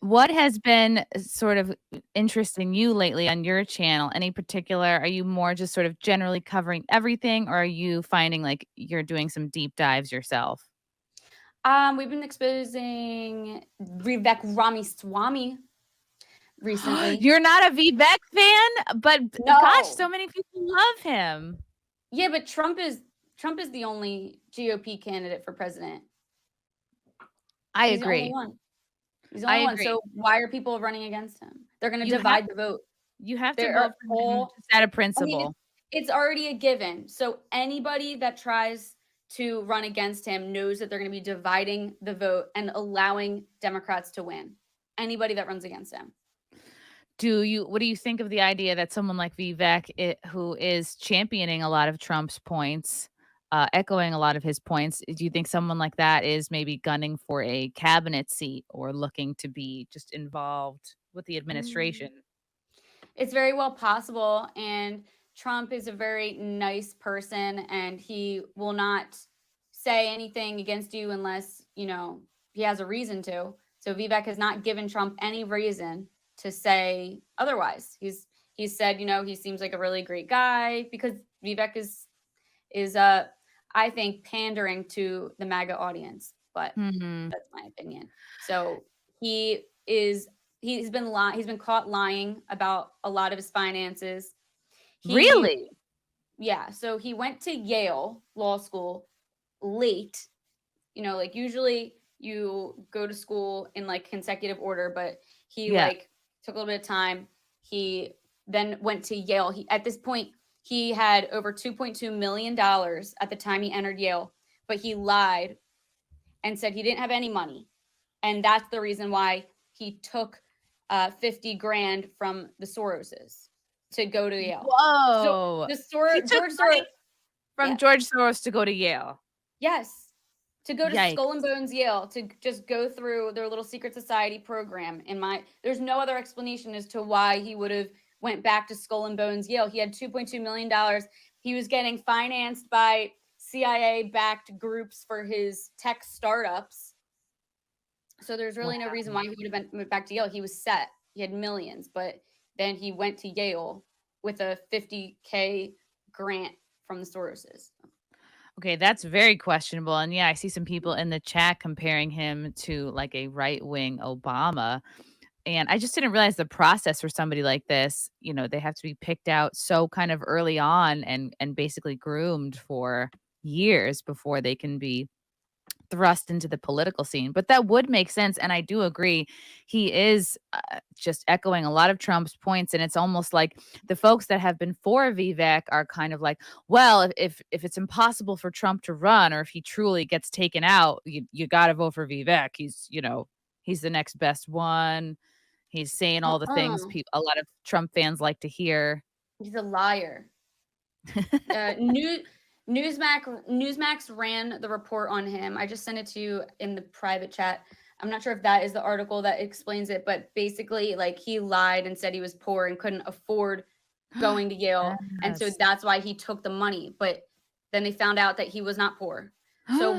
What has been sort of interesting you lately on your channel? Any particular, are you more just sort of generally covering everything, or are you finding like you're doing some deep dives yourself? We've been exposing Vivek Ramaswamy recently. You're not a Vivek fan, but gosh, No. so many people love him. Yeah, but Trump is the only GOP candidate for president. I He's the only agree. one. He's the I only one. agree. So why are people running against him? They're going to You have divide the vote. you have to There vote are for him just out of I mean, principle. it's already a given. So anybody that tries to run against him knows that they're going to be dividing the vote and allowing Democrats to win. Anybody that runs against him. What do you think of the idea that someone like Vivek, who is championing a lot of Trump's points, echoing a lot of his points, do you think someone like that is maybe gunning for a cabinet seat or looking to be just involved with the Mm. administration? It's very well possible. And Trump is a very nice person and he will not say anything against you unless, he has a reason to. So Vivek has not given Trump any reason to say otherwise. He's said, he seems like a really great guy because Vivek is I think pandering to the MAGA audience, but Mhm. that's my opinion. So he's been caught lying about a lot of his finances. He Really? Yeah, so he went to Yale Law School late. Like usually you go to school in like consecutive order, but he Yeah. like took a little bit of time. He then went to Yale. At this point he had over $2.2 million at the time he entered Yale, but he lied and said he didn't have any money. And that's the reason why he took 50 grand from the Soroses to go to Yale. So Whoa. He took George money Soros, from yeah, George Soros to go to Yale. yes, to go to Skull and Yikes. Bones Yale to just go through their little secret society program. There's no other explanation as to why he would have went back to Skull and Bones Yale. He had $2.2 million. He was getting financed by CIA backed groups for his tech startups. So there's really no reason why he would have went back to Yale. He was set. He had millions, but then he went to Yale with a $50K grant from the Soroses. Okay, that's very questionable. And yeah, I see some people in the chat comparing him to like a right-wing Obama. And I just didn't realize the process for somebody like this. They have to be picked out so kind of early on and basically groomed for years before they can be thrust into the political scene. But that would make sense. And I do agree. He is just echoing a lot of Trump's points. And it's almost like the folks that have been for Vivek are kind of like, well, if it's impossible for Trump to run, or if he truly gets taken out, you got to vote for Vivek. He's the next best one. He's saying all the things Uh-uh. a lot of Trump fans like to hear. He's a liar. Newsmax ran the report on him. I just sent it to you in the private chat. I'm not sure if that is the article that explains it, but basically, like, he lied and said he was poor and couldn't afford going to Yale, and so Yes. that's why he took the money. But then they found out that he was not poor. So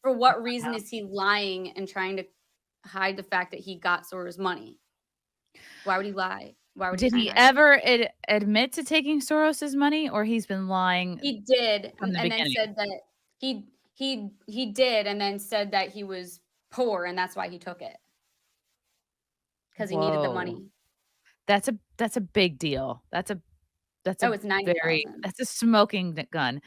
for what reason is he lying and trying to hide the fact that he got Soros money? Why would he lie? Why would he Did try he and hide it? ever admit to taking Soros's money, or he's been lying He did, from the and then beginning? said that he did, and then said that he was poor, and that's why he took it because he needed the Whoa. money. That's a big deal. That's a Oh, it's 90,000. that's a smoking gun.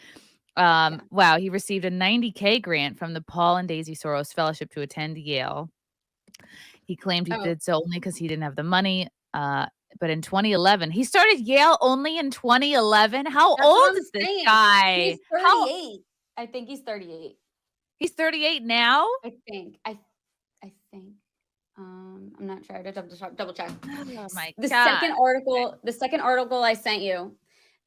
Yeah. Wow, he received a 90K grant from the Paul and Daisy Soros Fellowship to attend Yale. He claimed he Oh, did so only because he didn't have the money. But in 2011, he started Yale only in 2011. How that's what old I'm is this saying. He's guy? 38. I think he's 38. He's 38 now? I think. I think. I'm not sure. I had to double check. Oh my The god. second article I sent you,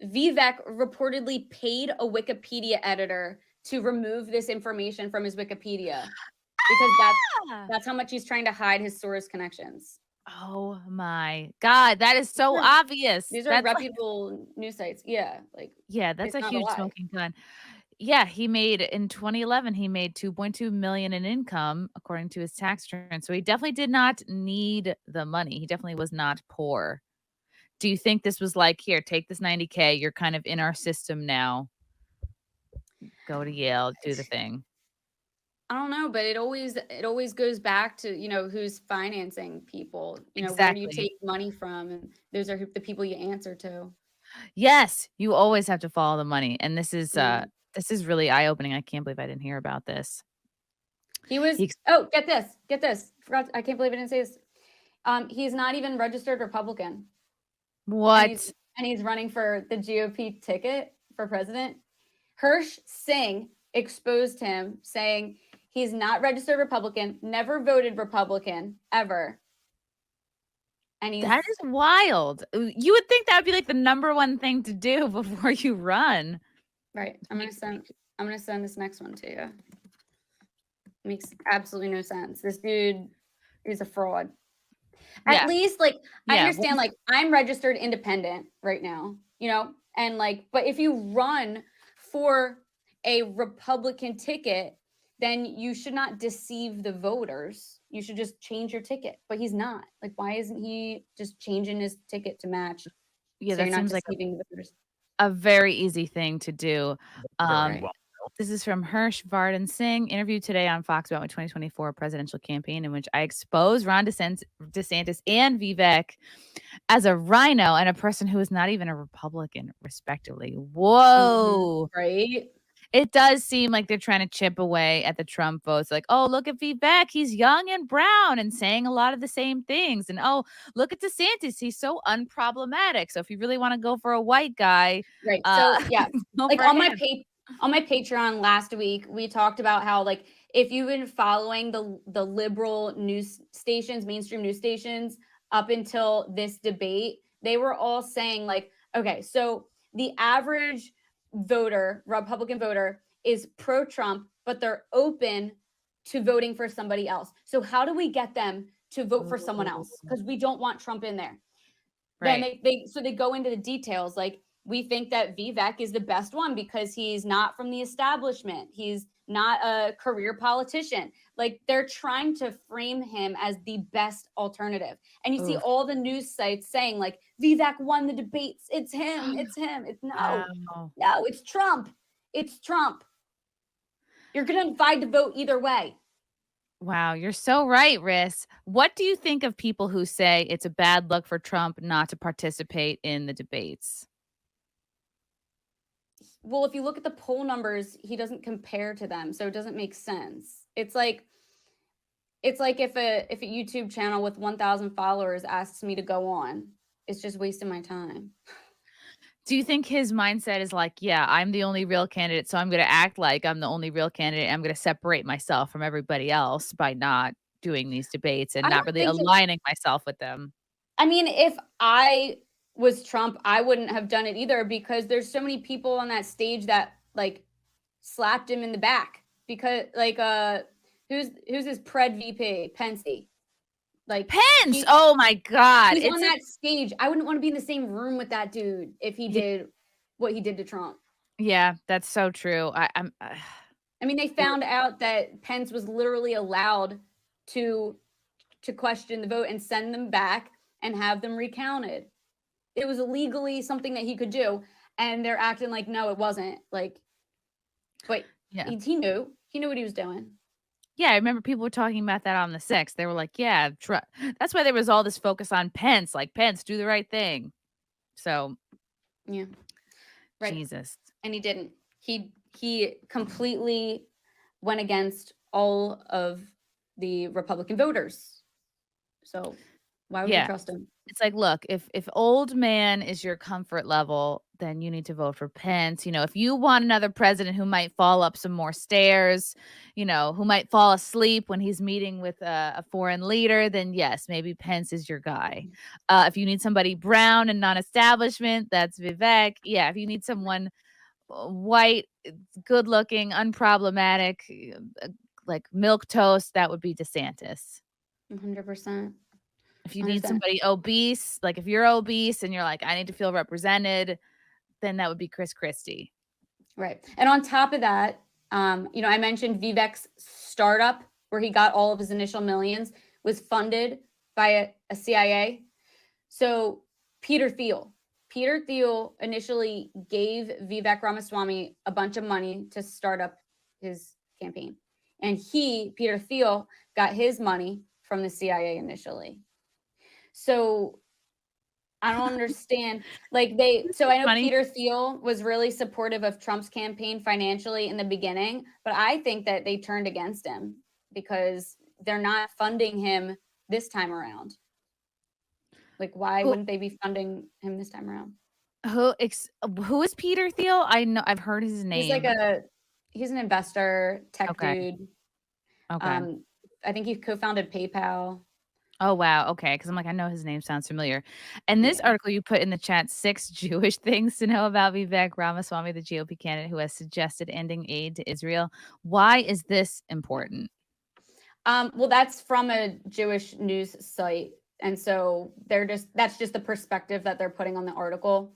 Vivek reportedly paid a Wikipedia editor to remove this information from his Wikipedia because Ah! that's how much he's trying to hide his Soros connections. Oh my god, that is so obvious. These are That's like reputable news sites. Yeah, like yeah, that's it's a not a huge lie. smoking gun. Yeah, he made in 2011, he made 2.2 million in income according to his tax return. So he definitely did not need the money. He definitely was not poor. Do you think this was like, here, take this 90K. You're kind of in our system now. Go to Yale, do the thing. I don't know, but it always goes back to, who's financing people. Where do you Exactly. take money from? And those are the people you answer to. Yes, you always have to follow the money. And Yeah. this is really eye-opening. I can't believe I didn't hear about this. He was He ex- oh, get this. Forgot, I can't believe I didn't say this. He's not even registered Republican. And he's what? and he's running for the GOP ticket for president. Hirsch Singh exposed him, saying he's not registered Republican, never voted Republican ever. And he's That is wild. You would think that would be like the number one thing to do before you run. right. I'm gonna send this next one to you. Makes absolutely no sense. This dude is a fraud. At Yeah. least, like, I Yeah. understand, like, I'm registered independent right now, and like, but if you run for a Republican ticket, then you should not deceive the voters. You should just change your ticket. But he's not. Like, why isn't he just changing his ticket to match Yeah, so you're that not seems like deceiving the voters? a very easy thing to do. Right. This is from Hirsch Varden Singh, interviewed today on Fox about my 2024 presidential campaign, in which I expose Ron DeSantis and Vivek as a rhino and a person who is not even a Republican, respectively. Whoa. Right. It does seem like they're trying to chip away at the Trump votes. Like, oh, look at Vivek. He's young and brown and saying a lot of the same things. And oh, look at DeSantis. He's so unproblematic. So if you really want to go for a white guy, Right. uh, So yeah, go like for on him. my Patreon last week, we talked about how, like, if you've been following the liberal news stations, mainstream news stations, up until this debate, they were all saying, like, okay, so the average voter, Republican voter, is pro-Trump, but they're open to voting for somebody else. So how do we get them to vote for someone else? Because we don't want Trump in there. Then Right. they go into the details. Like, we think that Vivek is the best one because he's not from the establishment. He's not a career politician. Like, they're trying to frame him as the best alternative. And you see Oof. all the news sites saying, like, Vivek won the debates. It's him. It's him. It's no, Wow. it's Trump. It's Trump. You're going to divide the vote either way. Wow, you're so right, Riss. What do you think of people who say it's a bad look for Trump not to participate in the debates? Well, if you look at the poll numbers, he doesn't compare to them, so it doesn't make sense. It's like if a YouTube channel with 1,000 followers asks me to go on, it's just wasting my time. Do you think his mindset is like, yeah, I'm the only real candidate, so I'm going to act like I'm the only real candidate. I'm going to separate myself from everybody else by not doing these debates and I not don't really think so. aligning myself with them? I mean, if I was Trump, I wouldn't have done it either, because there's so many people on that stage that, like, slapped him in the back because, like, who's his pred VP, Pence. Like, Pence! Oh my God. he's on It's a that stage. I wouldn't want to be in the same room with that dude if he Ye did what he did to Trump. Yeah, that's so true. I'm I mean, they found out that Pence was literally allowed to question the vote and send them back and have them recounted. It was legally something that he could do, and they're acting like no, it wasn't. Like, but yeah. he knew what he was doing. Yeah, I remember people were talking about that on the 6th. They were like, yeah, that's why there was all this focus on Pence, like, Pence, do the right thing. So, Yeah, right. Jesus. And he didn't. He completely went against all of the Republican voters. So why would you Yeah. trust him? It's like, look, if old man is your comfort level, then you need to vote for Pence. If you want another president who might fall up some more stairs, who might fall asleep when he's meeting with a foreign leader, then yes, maybe Pence is your guy. If you need somebody brown and non-establishment, that's Vivek. Yeah, if you need someone white, good looking, unproblematic, like milk toast, that would be DeSantis. 100%. If you need somebody obese, like if you're obese and you're like, I need to feel represented, then that would be Christie. Right. And on top of that, I mentioned Vivek's startup where he got all of his initial millions was funded by a CIA. So Peter Thiel initially gave Vivek Ramaswamy a bunch of money to start up his campaign. And Peter Thiel, got his money from the CIA initially. So I don't understand. I know Funny. Peter Thiel was really supportive of Trump's campaign financially in the beginning, but I think that they turned against him because they're not funding him this time around. Why wouldn't they be funding him this time around? Who is Peter Thiel? I know I've heard his name. He's an investor, tech Okay. dude. Okay. I think he co-founded PayPal. Oh, wow. Okay. Because I'm like, I know his name sounds familiar. And this article you put in the chat, 6 Jewish things to know about Vivek Ramaswamy, the GOP candidate who has suggested ending aid to Israel. Why is this important? Well, that's from a Jewish news site. And so that's just the perspective that they're putting on the article.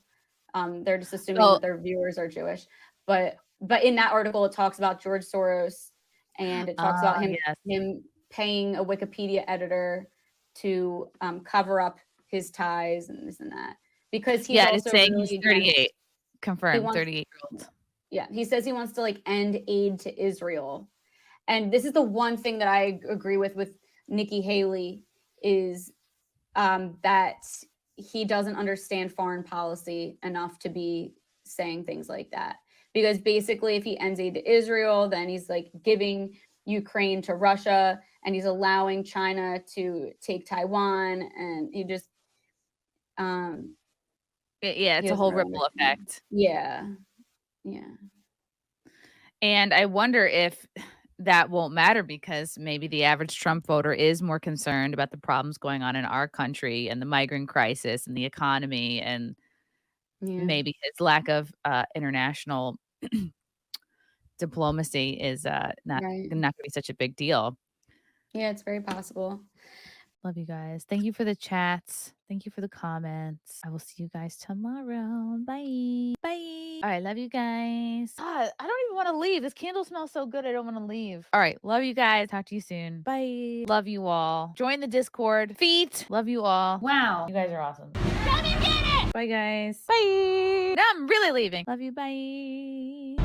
They're just assuming that their viewers are Jewish. But in that article, it talks about George Soros, and it talks about him paying a Wikipedia editor to cover up his ties and this and that. Because he's also it's saying really he's 38. Confirmed, 38-year-old. Yeah, he says he wants to end aid to Israel. And this is the one thing that I agree with Nikki Haley is that he doesn't understand foreign policy enough to be saying things like that. Because basically, if he ends aid to Israel, then he's giving Ukraine to Russia, and he's allowing China to take Taiwan, and he just it's a whole ripple effect. Yeah. And I wonder if that won't matter because maybe the average Trump voter is more concerned about the problems going on in our country and the migrant crisis and the economy and maybe his lack of international diplomacy is not going to be such a big deal. Yeah, it's very possible. Love you guys. Thank you for the chats. Thank you for the comments. I will see you guys tomorrow. Bye. Bye. All right. Love you guys. God, I don't even want to leave. This candle smells so good. I don't want to leave. All right. Love you guys. Talk to you soon. Bye. Love you all. Join the Discord. Feet. Love you all. Wow. You guys are awesome. Come and get it. Bye, guys. Bye. Now I'm really leaving. Love you. Bye.